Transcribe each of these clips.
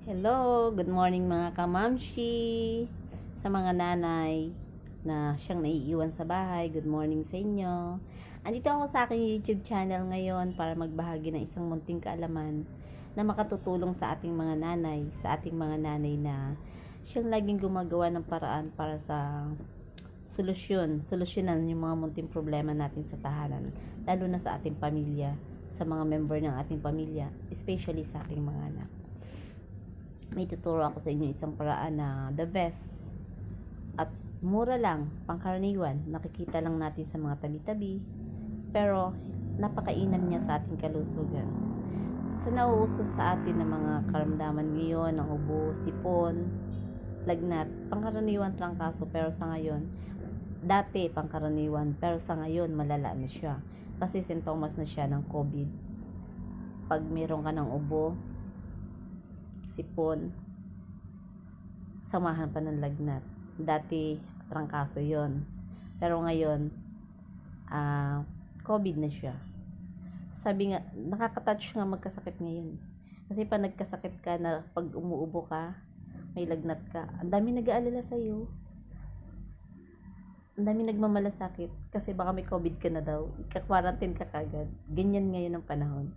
Hello, good morning mga kamamshi. Sa mga nanay na siyang naiiwan sa bahay, good morning sa inyo. Andito ako sa aking YouTube channel ngayon para magbahagi ng isang munting kaalaman na makatutulong sa ating mga nanay, na siyang laging gumagawa ng paraan para sa solusyonan yung mga munting problema natin sa tahanan, lalo na sa ating pamilya, sa mga member ng ating pamilya, especially sa ating mga anak. May tuturo ako sa inyo isang paraan na the best at mura lang, pangkaraniwan, nakikita lang natin sa mga tabi-tabi, pero napakainam niya sa ating kalusugan. Sa nauuso sa atin ng mga karamdaman ngayon, ng ubo, sipon, lagnat, pangkaraniwan trangkaso, pero sa ngayon, dati pangkaraniwan, pero sa ngayon malala na siya kasi sintomas na siya ng COVID. Pag meron ka ng ubo, sipon, samahan pa ng lagnat. Dati, trangkaso yon. Pero ngayon, COVID na siya. Sabi nga, nakaka-touch nga magkasakit ngayon. Kasi pag nagkasakit ka na, pag umuubo ka, may lagnat ka, ang dami nag-aalala sa'yo. Ang dami nagmamalasakit kasi baka may COVID ka na daw. Ika-quarantine ka kagad. Ganyan ngayon ang panahon.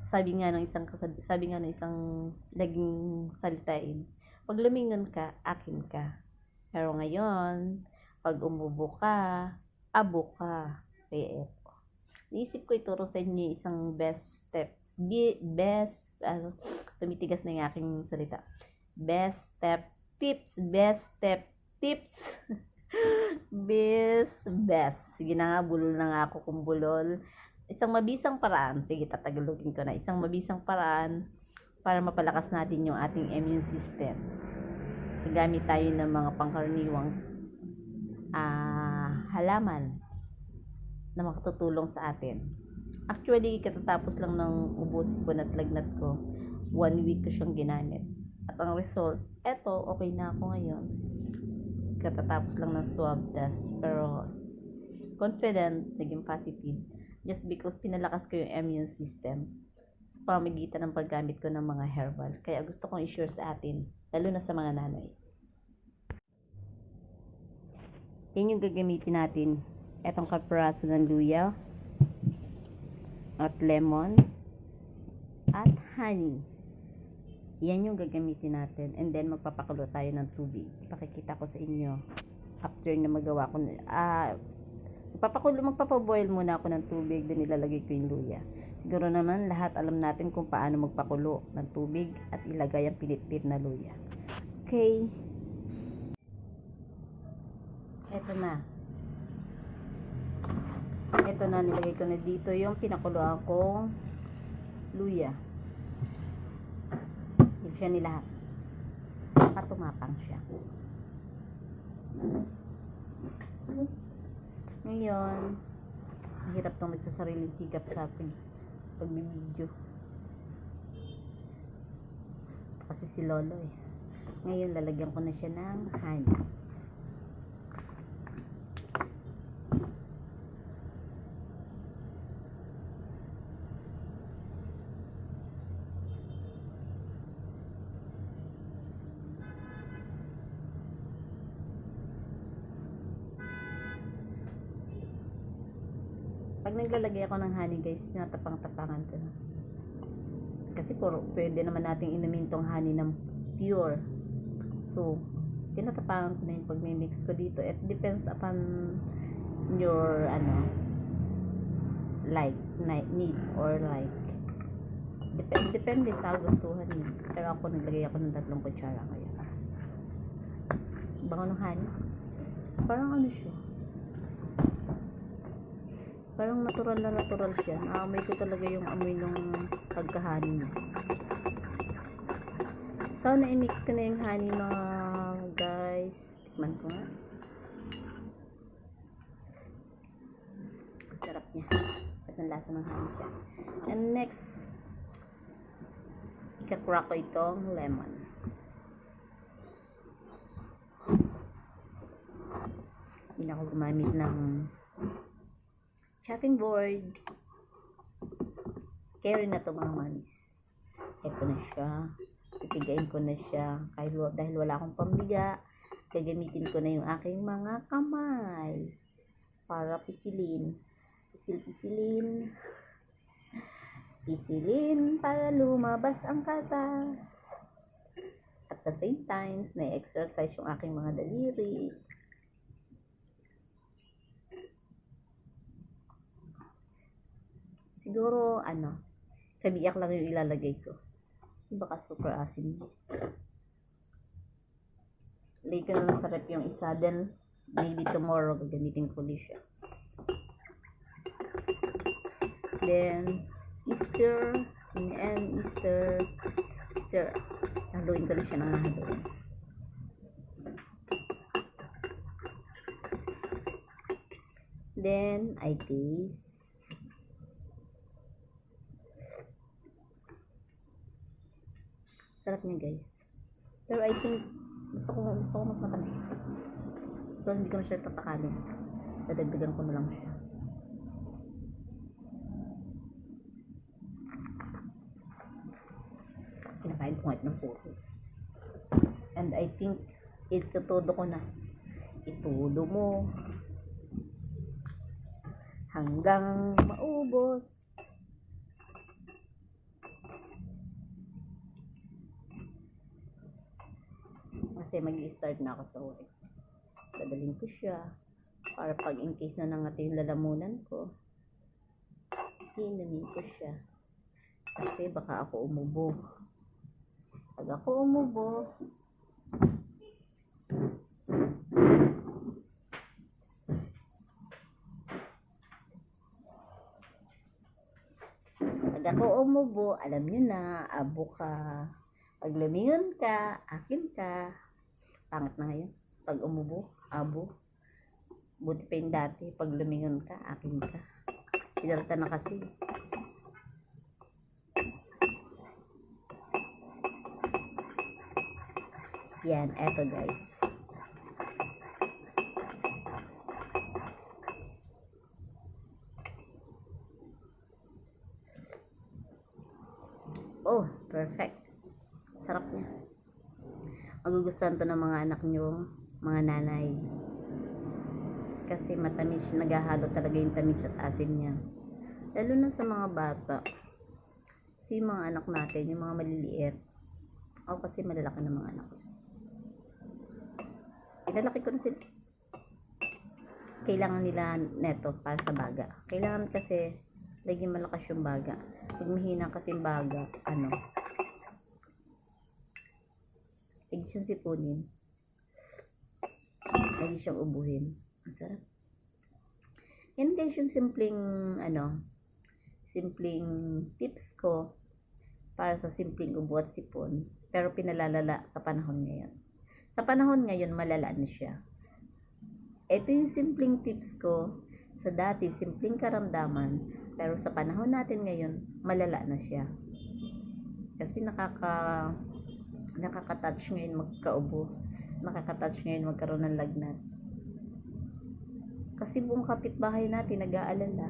Sabi nga ng isang laging salitain, pag lumingon ka, akin ka. Pero ngayon, pag umubo ka, abo ka. Kaya eto. Naisip ko ituro sa inyo isang best steps. Tumitigas na yung aking salita. Best step tips. Best. Sige na nga, bulol na nga ako kung bulol. Isang mabisang paraan, sige tatagalogin ko na, isang mabisang paraan para mapalakas natin yung ating immune system. Gamit tayo ng mga pangkaraniwang halaman na makatutulong sa atin. Actually, katatapos lang ng ubo, sipon at lagnat ko, 1 week ko siyang ginamit. At ang result, eto, okay na ako ngayon. Katatapos lang ng swab test, pero confident, naging positive. Just because pinalakas ko yung immune system sa pamamagitan ng paggamit ko ng mga herbal. Kaya gusto kong i-share sa atin, lalo na sa mga nanay. Yan yung gagamitin natin. Etong kapiraso ng luya at lemon at honey. Yan yung gagamitin natin. And then magpapakulo tayo ng tubig. Ipakikita ko sa inyo after na magawa ko magpapaboil muna ako ng tubig, then ilalagay ko yung luya. Siguro naman lahat alam natin kung paano magpakulo ng tubig at ilagay ang pinitpit na luya. Okay. Ito na, nilagay ko na dito yung pinakuloan kong luya. Hindi siya nilahat. Saka tumapang siya. Ngayon, hirap nang magsasariling sikap sa akin pag may video. Kasi si Lolo eh. Ngayon, lalagyan ko na siya ng honey. Pag naglalagay ako ng honey guys, tinatapang-tapangan ko na. Kasi pwede naman nating inumin tong honey ng pure. So, tinatapangan ko na yung pag may mix ko dito. It depends upon your need or like. Depende sa gustuhan niyo. Pero ako naglagay ako ng 3 kutsara kaya. Bango ng honey. Parang siya. Parang natural siya. Naamoy ko talaga yung amoy ng pagkahani niya. So, na-mix ko na yung honey mga guys. Tikman ko nga. Ang sarap niya. Kasi ang lasa ng honey siya. And next, ika-crack ko itong lemon. Hindi ako gumamit ng chopping board. Carry na to mga mamis. Ito na siya. Pipigain ko na siya. Dahil wala akong pambiga, gagamitin ko na yung aking mga kamay para pisilin. Pisil-pisilin. Pisilin para lumabas ang katas. At the same time, na-exercise yung aking mga daliri. Siguro, kabiyak lang yung ilalagay ko. Kasi baka super asin. Lagay ko na lang sa rep yung isa. Then, maybe tomorrow, gagamitin ko ulit siya. Then, stir. And stir. Haluin ko na siya ng haluin. Then, I taste. Sarap niya, guys. Pero I think, gusto ko mas matamis. So, hindi ko na siya tatakalin. Dadagdagan ko na lang siya. Kinakain ko ngayon ng puro. And I think, itutudo ko na. Itudo mo. Hanggang maubos. Kasi mag-i-start na ako sa work. Dadalhin ko siya. Para pag in case na nangati yung lalamunan ko, hinamin ko siya. Kasi baka ako umubo. Pag ako umubo, alam nyo na, abo ka. Pag lumingon ka, akin ka. Pangit na ngayon. Pag umubo, abo. Buti pa yung dati, pag lumingon ka, akin ka. Pinalta na kasi. Yan, eto guys. Oh, perfect. Sarap niya. Magugustuhan to ng mga anak nyo, mga nanay. Kasi matamis, naghahalo talaga yung tamis at asin niya. Lalo na sa mga bata. Kasi yung mga anak natin, yung mga maliliit. Ako kasi malalaki ng mga anak. Ilalaki ko na sila. Kailangan nila neto para sa baga. Kailangan kasi laging malakas yung baga. Pag mahina kasi yung baga, lagi siyang sipunin. Lagi siyang ubuhin. Ang sarap. Yan guys yung simpleng tips ko para sa simpleng ubo at sipon. Pero pinalalala sa panahon ngayon. Sa panahon ngayon, malala na siya. Ito yung simpleng tips ko. Sa dati, simpleng karamdaman. Pero sa panahon natin ngayon, malala na siya. Kasi nakaka-touch ngayon magkaubo. Nakaka-touch ngayon magkaroon ng lagnat. Kasi buong kapitbahay natin nag-aalala.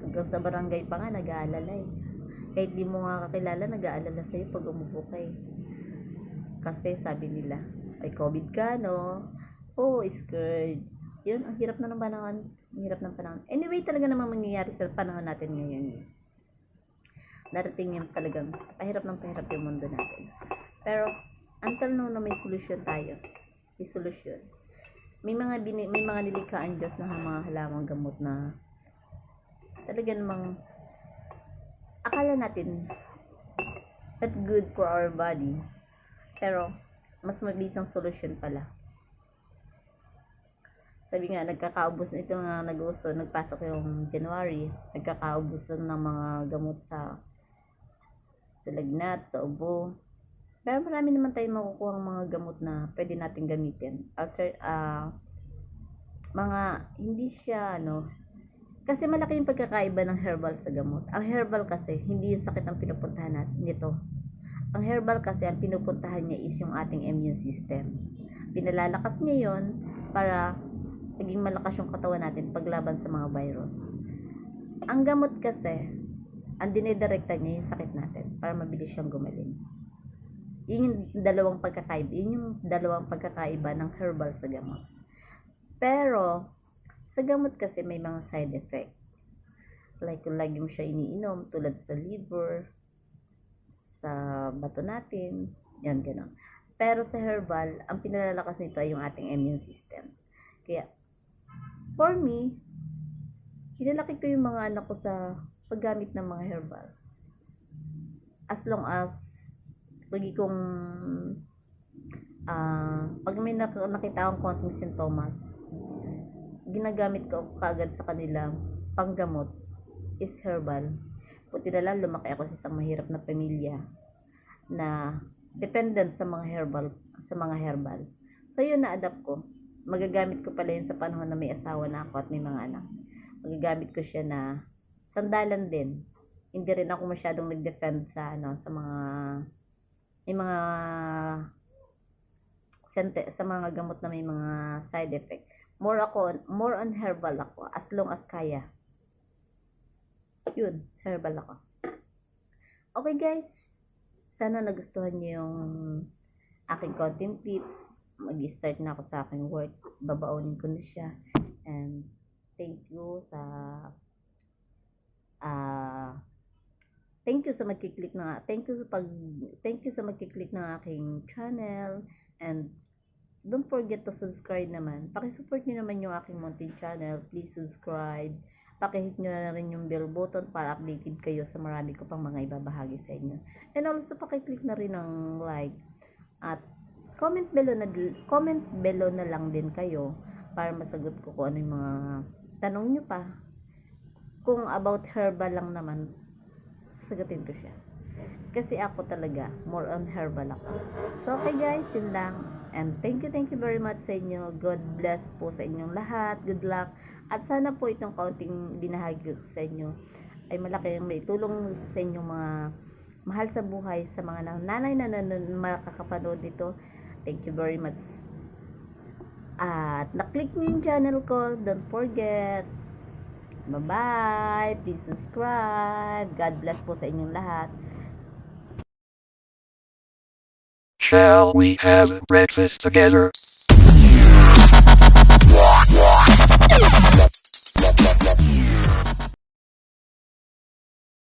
Hanggang sa barangay pa nga nag-aalala eh. Kahit di mo nga kakilala, nag-aalala sa'yo pag umubo ka eh. Kasi sabi nila, ay COVID ka, no? Oh, scared. Yun, ang hirap na ng panahon. Ang hirap ng panahon. Anyway, talaga naman mangyayari sa panahon natin ngayon. Darating yun talagang pahirap ng pahirap yung mundo natin. Pero, until now na may solusyon tayo. May solusyon. May mga nilikhaan Diyos na mga halamang gamot na talaga namang akala natin not good for our body. Pero, mas mabisang solusyon pala. Sabi nga, nagkakaubos na ito nga nag-uso, nagpasok yung January, nagkakaubos na ng mga gamot sa lagnat, sa ubo. Pero marami naman tayong makukuha ng mga gamot na pwede natin gamitin. Hindi siya, kasi malaki yung pagkakaiba ng herbal sa gamot. Ang herbal kasi, hindi yung sakit ang pinupuntahan natin nito. Ang herbal kasi, ang pinupuntahan niya is yung ating immune system. Pinalalakas niya yon para maging malakas yung katawan natin paglaban sa mga virus. Ang gamot kasi, ang dinidirekta niya yung sakit natin para mabilis siyang gumaling. Yun yung dalawang pagkakaiba. Yun yung dalawang pagkakaiba ng herbal sa gamot. Pero, sa gamot kasi may mga side effect. Like kung lagi mo siya iniinom, tulad sa liver, sa bato natin, yan, gano'n. Pero sa herbal, ang pinalalakas nito ay yung ating immune system. Kaya, for me, hinalaki ko yung mga anak ko sa paggamit ng mga herbal. As long as, lagi kong, pag may nakita akong konting sintomas, ginagamit ko kagad sa kanila, panggamot, is herbal. Buti na lang, lumaki ako sa isang mahirap na pamilya na dependent sa mga herbal. So yun, na-adapt ko. Magagamit ko pala yun sa panahon na may asawa na ako at may mga anak. Magagamit ko siya na sandalan din. Hindi rin ako masyadong nag-defend sa sa mga may mga sa mga gamot na may mga side effect. More on herbal ako as long as kaya. Yun, sa herbal ako. Okay guys, sana nagustuhan niyo yung aking content tips. Mag-start na ako sa aking work. Babaunin ko na siya. And thank you sa magkiklik na thank you sa magkiklik ng aking channel, and don't forget to subscribe naman. Paki-support niyo naman yung aking munting channel. Please subscribe. Paki-hit nyo na rin yung bell button para updated kayo sa marami ko pang mga ibabahagi sa inyo. And also, paki-click na rin ng like. At comment below na lang din kayo para masagot ko kung ano yung mga tanong nyo pa. Kung about herbal lang naman, sasagutin ko siya. Kasi ako talaga, more on herbal ako. So, okay guys, yun lang. And thank you very much sa inyo. God bless po sa inyong lahat. Good luck. At sana po itong kaunting binahagi ko sa inyo ay malaki yung maitulong sa inyong mga mahal sa buhay, sa mga nanay na makakapanood dito. Thank you very much. At na-click nyo yung channel ko. Don't forget. Bye-bye. Please subscribe. God bless po sa inyong lahat. Shall we have breakfast together?